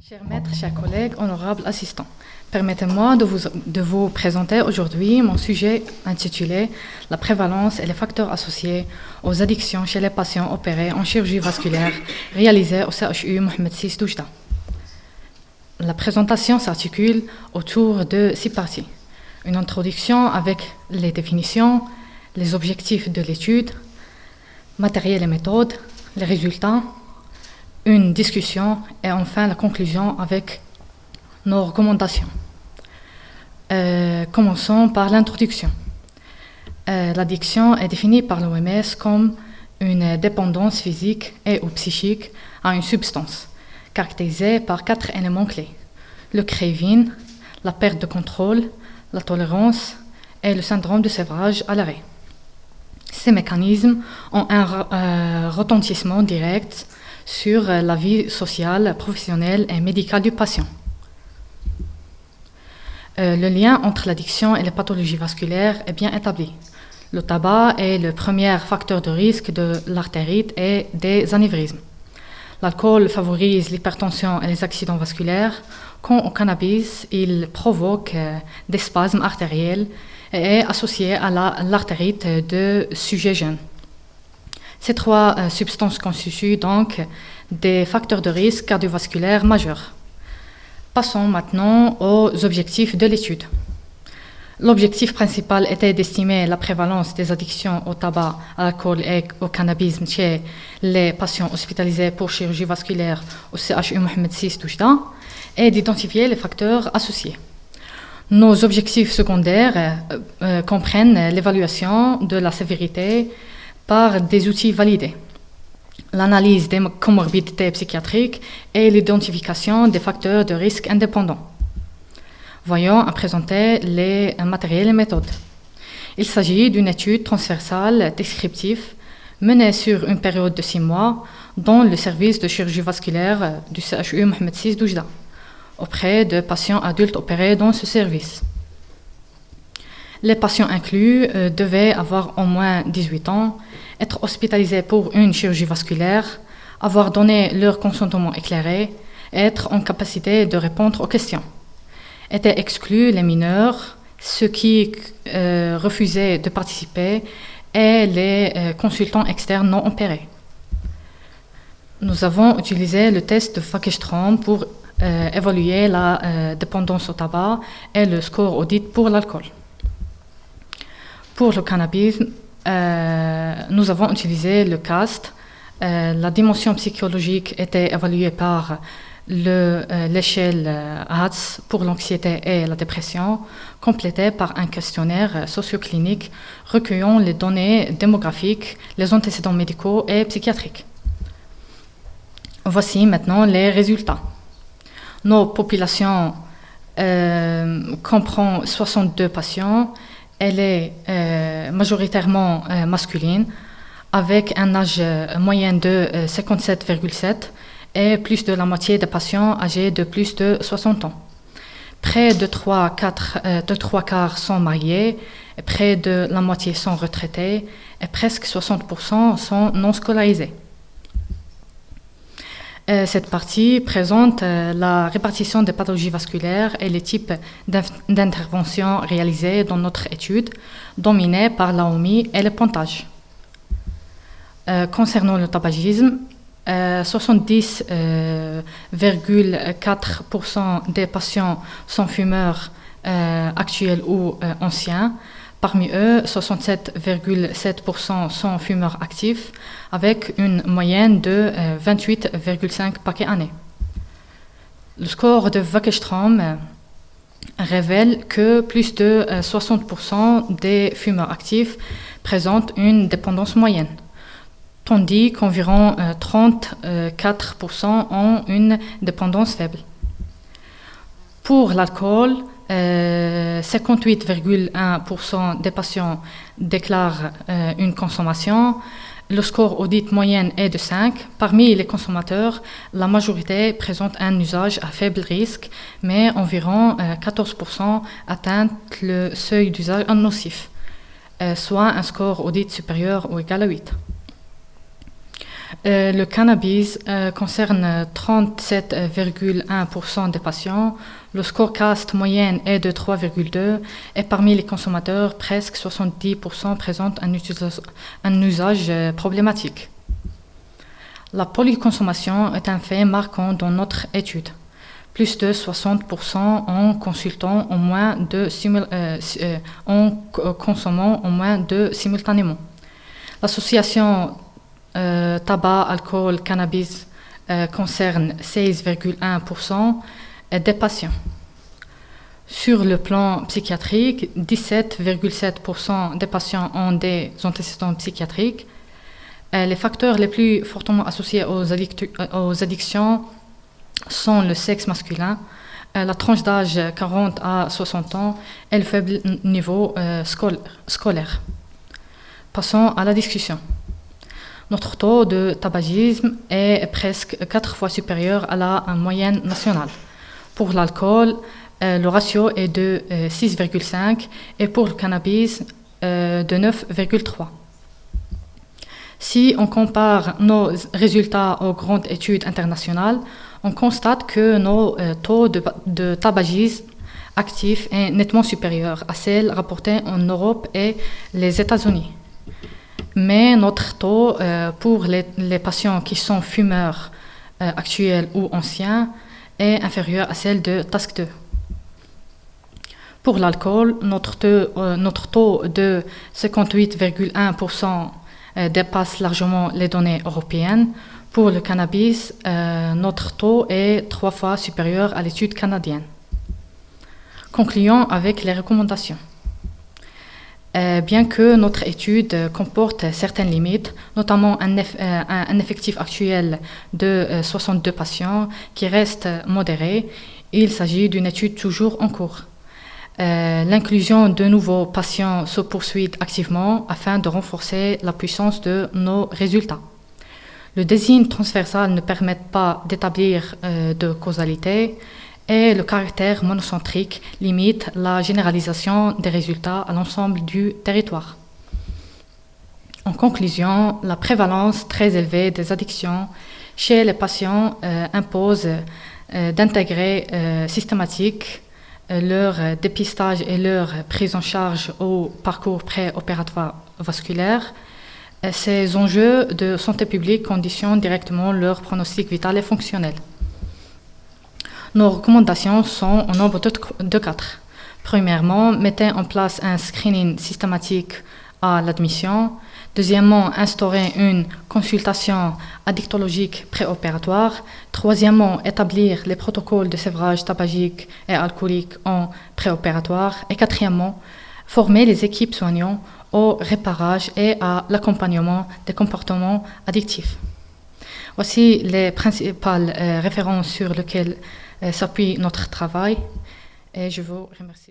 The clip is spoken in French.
Chers maîtres, chers collègues, honorables assistants, permettez-moi de vous présenter aujourd'hui mon sujet intitulé « La prévalence et les facteurs associés aux addictions chez les patients opérés en chirurgie vasculaire réalisés au CHU Mohamed VI d'Oujda ». La présentation s'articule autour de 6 parties. Une introduction avec les définitions, les objectifs de l'étude, matériel et méthode, les résultats, une discussion et enfin la conclusion avec nos recommandations. Commençons par l'introduction. L'addiction est définie par l'OMS comme une dépendance physique et ou psychique à une substance, caractérisée par 4 éléments clés: le craving, la perte de contrôle, la tolérance et le syndrome de sévrage à l'arrêt. Ces mécanismes ont un retentissement direct sur la vie sociale, professionnelle et médicale du patient. Le lien entre l'addiction et les pathologies vasculaires est bien établi. Le tabac est le premier facteur de risque de l'artérite et des anévrismes. L'alcool favorise l'hypertension et les accidents vasculaires, quand au cannabis, il provoque des spasmes artériels et est associé à l'artérite de sujets jeunes. Ces 3 substances constituent donc des facteurs de risque cardiovasculaire majeurs. Passons maintenant aux objectifs de l'étude. L'objectif principal était d'estimer la prévalence des addictions au tabac, à l'alcool et au cannabis chez les patients hospitalisés pour chirurgie vasculaire au CHU Mohamed VI d'Oujda et d'identifier les facteurs associés. Nos objectifs secondaires comprennent l'évaluation de la sévérité par des outils validés, l'analyse des comorbidités psychiatriques et l'identification des facteurs de risque indépendants. Voyons à présenter les matériels et méthodes. Il s'agit d'une étude transversale descriptive menée sur une période de 6 mois dans le service de chirurgie vasculaire du CHU Mohamed VI d'Oujda, auprès de patients adultes opérés dans ce service. Les patients inclus devaient avoir au moins 18 ans, être hospitalisés pour une chirurgie vasculaire, avoir donné leur consentement éclairé et être en capacité de répondre aux questions. Étaient exclus les mineurs, ceux qui refusaient de participer et les consultants externes non opérés. Nous avons utilisé le test de Wackerstrom pour évaluer la dépendance au tabac et le score audit pour l'alcool. Pour le cannabis, nous avons utilisé le CAST. La dimension psychologique était évaluée par l'échelle HATS pour l'anxiété et la dépression, complétée par un questionnaire socio-clinique recueillant les données démographiques, les antécédents médicaux et psychiatriques. Voici maintenant les résultats. Nos populations comprennent 62 patients. Elle est majoritairement masculine, avec un âge moyen de 57,7 et plus de la moitié des patients âgés de plus de 60 ans. Près de 3 quarts sont mariés, et près de la moitié sont retraités et presque 60% sont non scolarisés. Cette partie présente la répartition des pathologies vasculaires et les types d'interventions réalisées dans notre étude, dominées par l'AOMI et le pontage. Concernant le tabagisme, 70,4% des patients sont fumeurs actuels ou anciens. Parmi eux, 67,7% sont fumeurs actifs, avec une moyenne de 28,5 paquets année. Le score de Wackerstrom révèle que plus de 60% des fumeurs actifs présentent une dépendance moyenne, tandis qu'environ 34% ont une dépendance faible. Pour l'alcool, 58,1% des patients déclarent une consommation. Le score audit moyenne est de 5. Parmi les consommateurs, la majorité présente un usage à faible risque, mais environ 14% atteignent le seuil d'usage nocif, soit un score audit supérieur ou égal à 8. Le cannabis concerne 37,1% des patients. Le scorecast moyenne est de 3,2 et parmi les consommateurs, presque 70% présentent un usage problématique. La polyconsommation est un fait marquant dans notre étude. Plus de 60% en consultant en consommant au moins deux simultanément. L'association tabac, alcool, cannabis concerne 16,1% des patients. Sur le plan psychiatrique, 17,7% des patients ont des antécédents psychiatriques. Les facteurs les plus fortement associés aux addictions sont le sexe masculin, la tranche d'âge 40 à 60 ans et le faible niveau scolaire. Passons à la discussion. Notre taux de tabagisme est presque 4 fois supérieur à la moyenne nationale. Pour l'alcool, le ratio est de 6,5 et pour le cannabis, de 9,3. Si on compare nos résultats aux grandes études internationales, on constate que nos taux de tabagisme actif est nettement supérieur à celles rapportés en Europe et les États-Unis. Mais notre taux pour les patients qui sont fumeurs actuels ou anciens est inférieur à celle de TASC2. Pour l'alcool, notre taux de 58,1% dépasse largement les données européennes. Pour le cannabis, notre taux est 3 fois supérieur à l'étude canadienne. Concluons avec les recommandations. Bien que notre étude comporte certaines limites, notamment un effectif actuel de 62 patients qui reste modéré, il s'agit d'une étude toujours en cours. L'inclusion de nouveaux patients se poursuit activement afin de renforcer la puissance de nos résultats. Le design transversal ne permet pas d'établir de causalité et le caractère monocentrique limite la généralisation des résultats à l'ensemble du territoire. En conclusion, la prévalence très élevée des addictions chez les patients impose d'intégrer systématique leur dépistage et leur prise en charge au parcours préopératoire vasculaire. Ces enjeux de santé publique conditionnent directement leur pronostic vital et fonctionnel. Nos recommandations sont au nombre de 4. Premièrement, mettez en place un screening systématique à l'admission. Deuxièmement, instaurer une consultation addictologique préopératoire. Troisièmement, établir les protocoles de sévrage tabagique et alcoolique en préopératoire. Et quatrièmement, former les équipes soignantes au réparage et à l'accompagnement des comportements addictifs. Voici les principales références sur lesquelles s'appuie notre travail et je vous remercie.